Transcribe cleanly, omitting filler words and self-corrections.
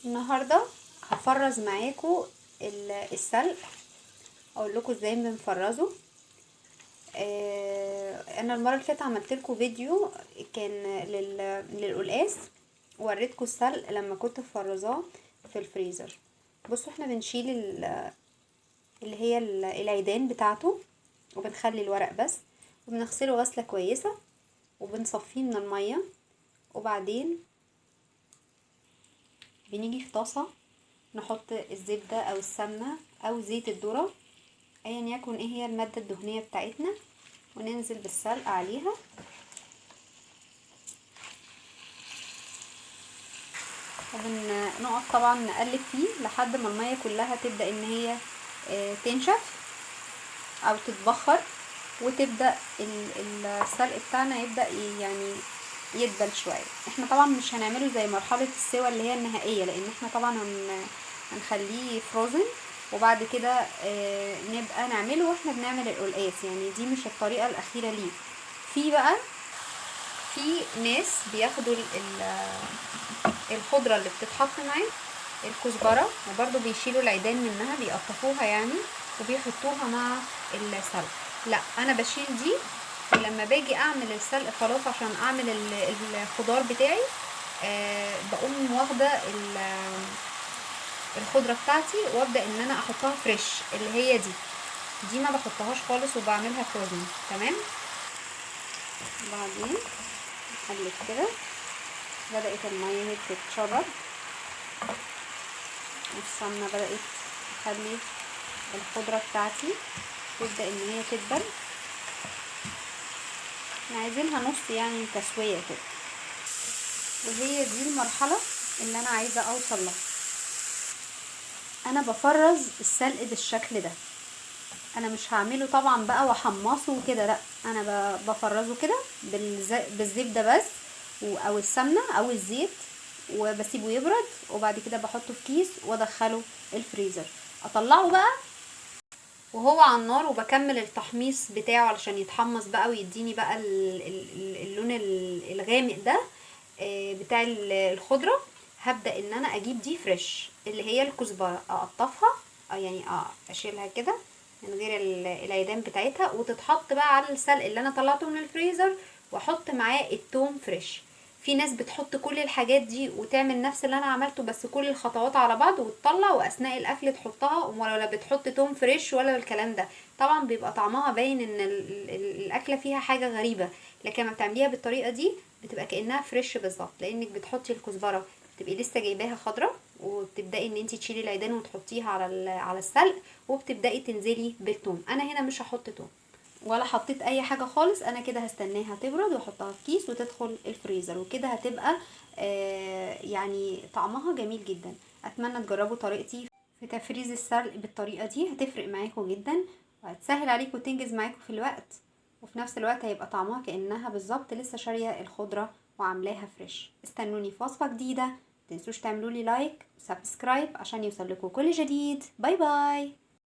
النهارده هفرز معاكم السلق. اقول لكم ازاي بنفرزه. انا المره اللي فاتت عملت لكم فيديو كان للقلقاس، ووريتكم السلق لما كنت مفرزاه في الفريزر. بصوا احنا بنشيل اللي هي العيدان بتاعته، وبنخلي الورق بس، وبنغسله غسله كويسه، وبنصفيه من الميه. وبعدين بنيجي في طاسه نحط الزبدة او السمنة او زيت الذرة، ايا يكن ايه هي المادة الدهنية بتاعتنا، وننزل بالسلق عليها. وبنقعد طبعا نقلب فيه لحد ما المية كلها تبدأ ان هي تنشف او تتبخر، وتبدأ السلق بتاعنا يبدأ يعني يدبل شوية. احنا طبعا مش هنعمله زي مرحلة السوا اللي هي النهائية، لان احنا طبعا هنخليه فروزن، وبعد كده نبقى نعمله واحنا بنعمل القلقاس. يعني دي مش الطريقة الأخيرة ليه. في ناس بياخدوا الخضرة اللي بتتحط معاه، الكزبرة، وبرضو بيشيلوا العيدان منها بيقطفوها يعني، وبيحطوها مع السلق. لا، انا بشيل دي، ولما باجي اعمل السلق خلاص عشان اعمل الخضار بتاعي، بقوم واخده الخضره بتاعتي، وابدا ان انا احطها فريش، اللي هي دي ما بحطهاش خالص، وبعملها فروزن. تمام. بعدين اقلب كده، بدات الميه تتشرب، والسمنه بدات تخلي الخضره بتاعتي تبدا ان هي تدبل. احنا عايزينها نص يعني تسويه كده، وهي دي المرحله اللي انا عايزه اوصل لها. انا بفرز السلق بالشكل ده. انا مش هعمله طبعا بقى واحمصه وكده، لا، انا بفرزه كده بالزبده بس، او السمنه او الزيت، وبسيبه يبرد، وبعد كده بحطه في كيس وادخله الفريزر. اطلعه بقى وهو على النار، وبكمل التحميص بتاعه علشان يتحمص بقى ويديني بقى اللون الغامق ده بتاع الخضره. هبدا ان انا اجيب دي فريش، اللي هي الكزبره، اقطفها يعني اشيلها كده من غير العيدان بتاعتها، وتتحط بقى على السلق اللي انا طلعته من الفريزر، واحط معاه التوم فريش. في ناس بتحط كل الحاجات دي وتعمل نفس اللي انا عملته، بس كل الخطوات على بعض وتطلع، واثناء الاكل تحطها، ولا بتحط توم فريش ولا الكلام ده. طبعا بيبقى طعمها باين ان الاكله فيها حاجه غريبه، لكن لما بتعمليها بالطريقه دي بتبقى كانها فريش بالظبط، لانك بتحطي الكزبره تبقي لسه جايباها خضره، وبتبداي ان انت تشيلي العيدان وتحطيها على السلق، وبتبداي تنزلي بالثوم. انا هنا مش هحط توم ولا حطيت اي حاجه خالص، انا كده هستناها تبرد واحطها في كيس وتدخل الفريزر، وكده هتبقى يعني طعمها جميل جدا. اتمنى تجربوا طريقتي في تفريز السلق بالطريقه دي، هتفرق معاكم جدا، وهتسهل عليكم وتنجز معاكم في الوقت، وفي نفس الوقت هيبقى طعمها كانها بالظبط لسه شاريه الخضره وعاملاها فريش. استنوني في وصفه جديده، متنسوش تعملوا لي لايك وسبسكرايب عشان يوصل لكم كل جديد. باي باي.